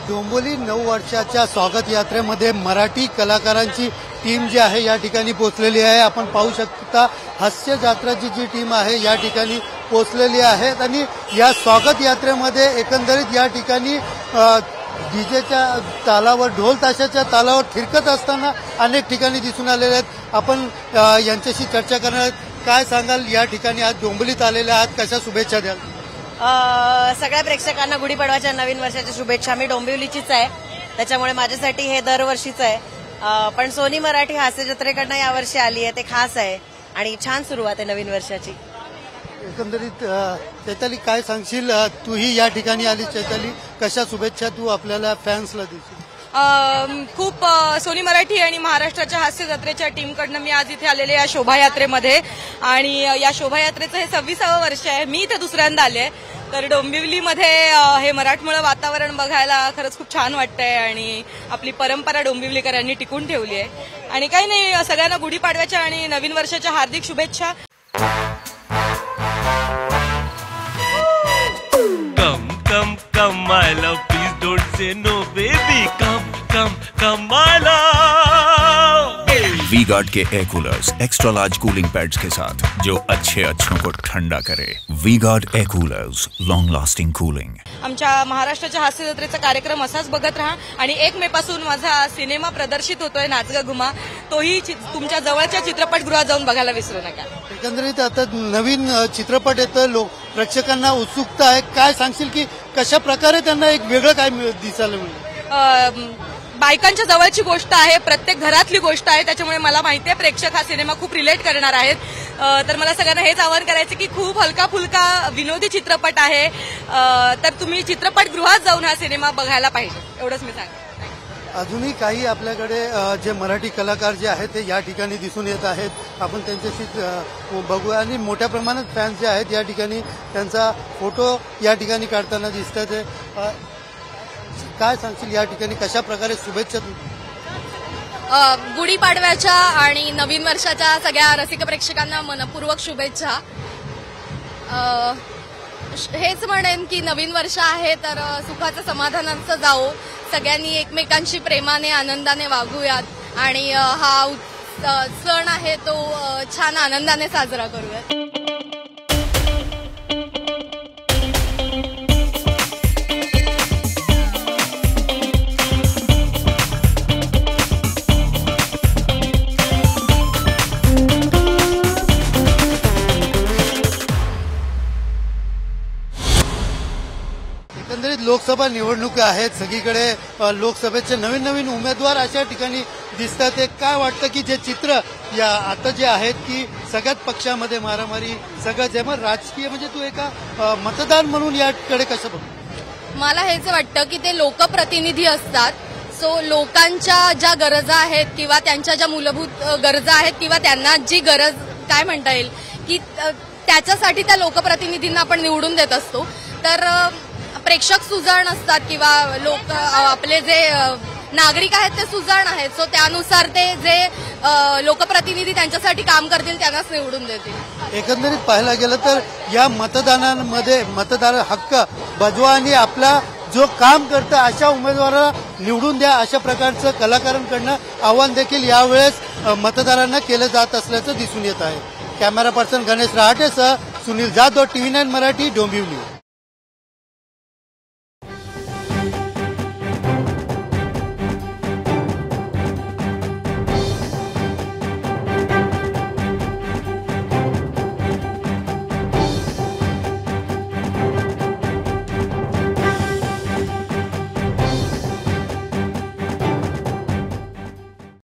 डोंबिवली 9 वर्षाच्या स्वागत यात्रेमध्ये मराठी कलाकारांची टीम जी आहे या ठिकाणी पोहोचलेली आहे। आपण पाहू शकता हास्य जत्राची जी टीम आहे या ठिकाणी पोहोचलेली आहे आणि या स्वागत यात्रेमध्ये एकंदरीत या ठिकाणी डीजेच्या तालावर ढोल ताशाच्या तालावर थिरकत असताना अनेक ठिकाणी दिसून आलेले आहेत। आपण यांच्याशी चर्चा करणार आहोत। काय सांगाल, या ठिकाणी आज डोंबिवलीत आलेले आहात, कशा शुभेच्छा द्याल? सगळ्या प्रेक्षकांना गुढीपाडव्याच्या नवीन वर्षाच्या शुभेच्छा। मी डोंबिवलीचीच आहे, त्याच्यामुळे माझ्यासाठी हे दरवर्षीच आहे। पण सोनी मराठी हास्य जत्रेकडनं यावर्षी आली आहे, ते खास आहे आणि छान सुरुवात आहे नवीन वर्षाची। एकंदरीत चैताली काय सांगशील, तूही या ठिकाणी आली चैताली, कशा शुभेच्छा तू आपल्याला फॅन्सला देशील? खूप सोनी मराठी आणि महाराष्ट्राच्या हास्य जत्रेच्या टीमकडनं मी आज इथे आलेले या शोभायात्रेमध्ये आणि या शोभायात्रेचं हे 26वे वर्ष आहे। मी इथे दुसऱ्यांदा आले, तर डोंबिवलीमध्ये हे मराठमोळं वातावरण बघायला खरंच खूप छान वाटतंय आणि आपली परंपरा डोंबिवलीकरांनी टिकून ठेवली आहे। आणि काही नाही, सगळ्यांना गुढीपाडव्याच्या आणि नवीन वर्षाच्या हार्दिक शुभेच्छा। Come, my love, please don't say no, baby. Come, my love. V-Guard के air coolers extra large cooling pads के साथ जो अच्छों को ठंडा करे। V-Guard air coolers, long lasting cooling. आमच्या महाराष्ट्राच्या हास्य जत्रेचा कार्यक्रम असाच बघत राहा आणि 1 मे पासून माझा सिनेमा प्रदर्शित होतोय नाच ग घुमा, तोही तुमच्या जवळच्या चित्रपटगृहात जाऊन बघायला विसरू नका। एकंदरीत आता नवीन चित्रपट येतं, लोक प्रेक्षकांना उत्सुकता आहे। काय सांगशील की कशा प्रकारे त्यांना एक वेगळं काय दिसायला मिळेल? बायकांच्या जवळची गोष्ट आहे, प्रत्येक घरातली गोष्ट आहे, त्याच्यामुळे मला माहिती आहे प्रेक्षक हा सिनेमा खूप रिलेट करणार आहेत। तर मला सगळ्यांना हेच आवाहन करायचं की खूप हलका फुलका विनोदी चित्रपट आहे, तर तुम्ही चित्रपटगृहात जाऊन हा सिनेमा बघायला पाहिजे, एवढंच मी सांगेन। अजूनही काही आपल्याकडे जे मराठी कलाकार जे आहेत ते या ठिकाणी दिसून येत आहेत, आपण त्यांच्याशी बघूया आणि मोठ्या प्रमाणात फॅन्स जे आहेत या ठिकाणी त्यांचा फोटो या ठिकाणी काढताना दिसतात। काय सांगशील, या ठिकाणी कशा प्रकारे शुभेच्छा? गुढीपाडव्याच्या आणि नवीन वर्षाच्या सगळ्या रसिक प्रेक्षकांना मनपूर्वक शुभेच्छा। हेच म्हणेन की नवीन वर्ष आहे तर सुखाचं समाधानाचं जावो, सगळ्यांनी एकमेकांशी प्रेमाने आनंदाने वागूयात आणि हा सण आहे तो छान आनंदाने साजरा करूयात। एकंदरीत लोकसभा निवडणुका आहेत, सगळीकडे लोकसभेचे नवीन उमेदवार अशा ठिकाणी दिसतात। ते काय वाटतं की जे चित्र या आता जे आहेत की सगळ्याच पक्षामध्ये मारामारी, सगळं जेव्हा राजकीय म्हणजे तू एका मतदार म्हणून याकडे कसं बघतो? मला हेच वाटतं की ते लोकप्रतिनिधी असतात, सो लोकांच्या ज्या गरजा आहेत किंवा त्यांच्या ज्या मूलभूत गरजा आहेत किंवा त्यांना जी गरज काय म्हणता येईल की त्याच्यासाठी त्या लोकप्रतिनिधींना आपण निवडून देत असतो। तर प्रेक्षक सुजाण असतात किंवा लोक आपले जे नागरिक आहेत ते सुजाण आहेत, सो त्यानुसार ते जे लोकप्रतिनिधी त्यांच्यासाठी काम करतील त्यांनाच निवडून देतील। एकंदरीत पाहायला गेलं तर या मतदानामध्ये मतदार हक्क बजवा आणि आपला जो काम करतं अशा उमेदवाराला निवडून द्या, अशा प्रकारचं कलाकारांकडनं आव्हान देखील यावेळेस मतदारांना केलं जात असल्याचं दिसून येत आहे। कॅमेरा पर्सन गणेश रहाटेसह सुनील जाधव, TV9 मराठी, डोंबिवली।